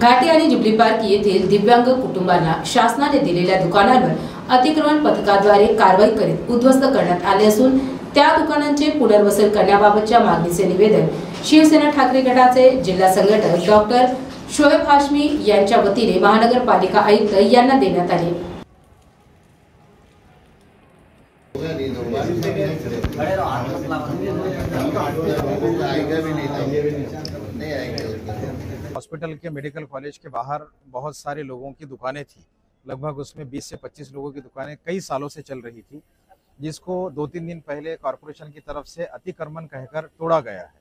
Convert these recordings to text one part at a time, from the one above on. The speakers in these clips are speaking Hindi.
घाटी आणि जुबली पार्क येथील दिव्यांग कुटुंबांना शासनाने दिलेल्या दुकानांवर अतिक्रमण पथकाद्वारे कारवाई करीत उद्ध्वस्त करण्यात आले असून त्या दुकानांचे पुनर्वसन करण्याबाबतच्या मागणीचे निवेदन शिवसेना ठाकरे गटाचे जिल्हा संघटक डॉक्टर शोएब हाशमी यांच्या वतीने महानगरपालिका आयुक्त यांना देण्यात आले। हॉस्पिटल के मेडिकल कॉलेज के बाहर बहुत सारे लोगों की दुकानें थी। लगभग उसमें 20 से 25 लोगों की दुकानें कई सालों से चल रही थी, जिसको 2-3 दिन पहले कॉरपोरेशन की तरफ से अतिक्रमण कहकर तोड़ा गया है।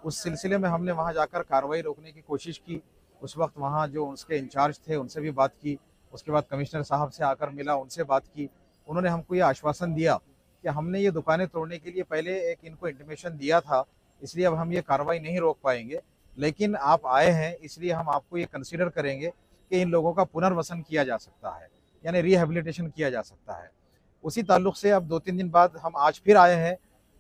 उस सिलसिले में हमने वहां जाकर कार्रवाई रोकने की कोशिश की। उस वक्त वहां जो उसके इंचार्ज थे उनसे भी बात की। उसके बाद कमिश्नर साहब से आकर मिला, उनसे बात की। उन्होंने हमको ये आश्वासन दिया कि हमने ये दुकानें तोड़ने के लिए पहले एक इनको इंटीमेशन दिया था, इसलिए अब हम ये कार्रवाई नहीं रोक पाएंगे, लेकिन आप आए हैं इसलिए हम आपको ये कंसीडर करेंगे कि इन लोगों का पुनर्वसन किया जा सकता है, यानी रिहेबिलिटेशन किया जा सकता है। उसी ताल्लुक से अब 2-3 दिन बाद हम आज फिर आए हैं।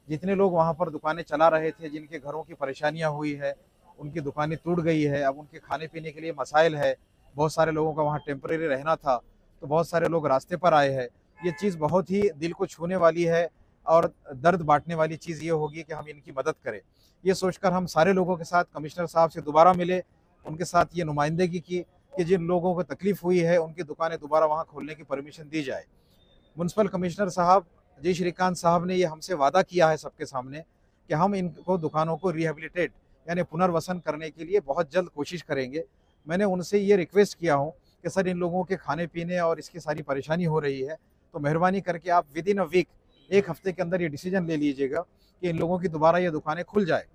जितने लोग वहाँ पर दुकानें चला रहे थे, जिनके घरों की परेशानियाँ हुई है, उनकी दुकानें टूट गई है, अब उनके खाने पीने के लिए मसाइल है। बहुत सारे लोगों का वहाँ टेम्परेरी रहना था, तो बहुत सारे लोग रास्ते पर आए हैं। ये चीज़ बहुत ही दिल को छूने वाली है और दर्द बांटने वाली चीज़ ये होगी कि हम इनकी मदद करें। ये सोचकर हम सारे लोगों के साथ कमिश्नर साहब से दोबारा मिले, उनके साथ ये नुमाइंदगी की कि जिन लोगों को तकलीफ हुई है उनकी दुकानें दोबारा वहाँ खोलने की परमिशन दी जाए। म्युनिसिपल कमिश्नर साहब जी श्रीकांत साहब ने ये हमसे वादा किया है सबके सामने कि हम इनको दुकानों को रिहेबिलिटेट यानी पुनर्वसन करने के लिए बहुत जल्द कोशिश करेंगे। मैंने उनसे ये रिक्वेस्ट किया हूँ कि सर, इन लोगों के खाने पीने और इसकी सारी परेशानी हो रही है, तो मेहरबानी करके आप विदिन अ वीक, एक हफ्ते के अंदर ये डिसीजन ले लीजिएगा कि इन लोगों की दोबारा ये दुकानें खुल जाए।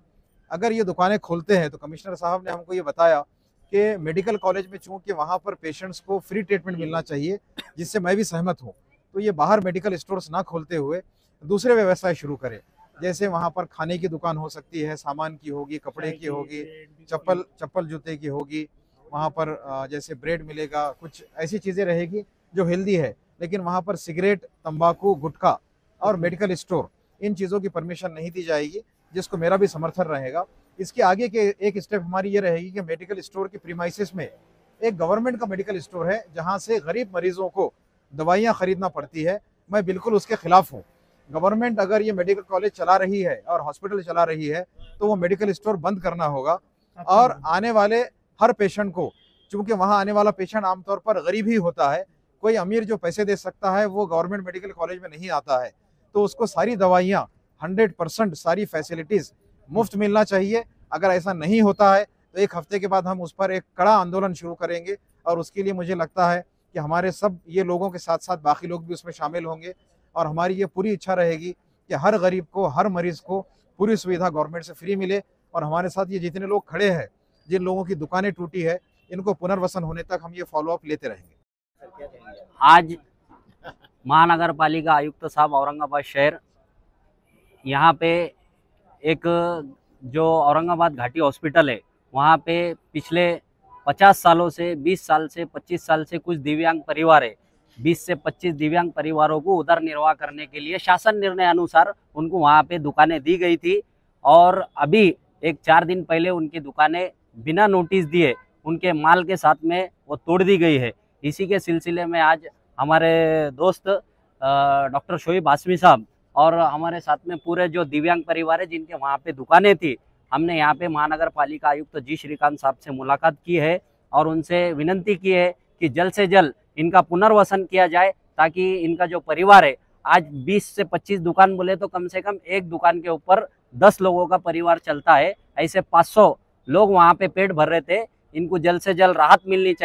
अगर ये दुकानें खोलते हैं तो कमिश्नर साहब ने हमको ये बताया कि मेडिकल कॉलेज में चूंकि वहाँ पर पेशेंट्स को फ्री ट्रीटमेंट मिलना चाहिए, जिससे मैं भी सहमत हूँ, तो ये बाहर मेडिकल स्टोर्स ना खोलते हुए दूसरे व्यवसाय शुरू करें। जैसे वहाँ पर खाने की दुकान हो सकती है, सामान की होगी, कपड़े की होगी, चप्पल जूते की होगी, वहाँ पर जैसे ब्रेड मिलेगा, कुछ ऐसी चीज़ें रहेगी जो हेल्दी है। लेकिन वहाँ पर सिगरेट, तंबाकू, गुटखा और मेडिकल स्टोर, इन चीज़ों की परमिशन नहीं दी जाएगी, जिसको मेरा भी समर्थन रहेगा। इसके आगे के एक स्टेप हमारी ये रहेगी कि मेडिकल स्टोर की प्रीमाइसेस में एक गवर्नमेंट का मेडिकल स्टोर है, जहाँ से गरीब मरीजों को दवाइयाँ खरीदना पड़ती है। मैं बिल्कुल उसके खिलाफ हूँ। गवर्नमेंट अगर ये मेडिकल कॉलेज चला रही है और हॉस्पिटल चला रही है, तो वो मेडिकल स्टोर बंद करना होगा। और आने वाले हर पेशेंट को, चूँकि वहाँ आने वाला पेशेंट आमतौर पर गरीब ही होता है, कोई अमीर जो पैसे दे सकता है वो गवर्नमेंट मेडिकल कॉलेज में नहीं आता है, तो उसको सारी दवाइयाँ 100% सारी फैसिलिटीज़ मुफ्त मिलना चाहिए। अगर ऐसा नहीं होता है तो एक हफ्ते के बाद हम उस पर एक कड़ा आंदोलन शुरू करेंगे, और उसके लिए मुझे लगता है कि हमारे सब ये लोगों के साथ साथ बाकी लोग भी उसमें शामिल होंगे। और हमारी ये पूरी इच्छा रहेगी कि हर गरीब को, हर मरीज़ को पूरी सुविधा गवर्नमेंट से फ्री मिले। और हमारे साथ ये जितने लोग खड़े हैं, जिन लोगों की दुकानें टूटी है, इनको पुनर्वसन होने तक हम ये फॉलोअप लेते रहेंगे। आज महानगर पालिका आयुक्त साहब औरंगाबाद शहर, यहाँ पे एक जो औरंगाबाद घाटी हॉस्पिटल है, वहाँ पे पिछले 50 सालों से, 20 साल से, 25 साल से कुछ दिव्यांग परिवार है। 20 से 25 दिव्यांग परिवारों को उदर निर्वाह करने के लिए शासन निर्णय अनुसार उनको वहाँ पे दुकानें दी गई थी, और अभी एक 4 दिन पहले उनकी दुकानें बिना नोटिस दिए उनके माल के साथ में वो तोड़ दी गई है। इसी के सिलसिले में आज हमारे दोस्त डॉक्टर शोएब हाशमी साहब और हमारे साथ में पूरे जो दिव्यांग परिवार है जिनके वहाँ पे दुकानें थी, हमने यहाँ पे महानगर पालिका आयुक्त जी श्रीकांत साहब से मुलाकात की है और उनसे विनंती की है कि जल्द से जल्द इनका पुनर्वसन किया जाए, ताकि इनका जो परिवार है, आज 20 से 25 दुकान बोले तो कम से कम एक दुकान के ऊपर 10 लोगों का परिवार चलता है। ऐसे 500 लोग वहाँ पे पेट भर रहे थे। इनको जल्द से जल्द राहत मिलनी चाहिए।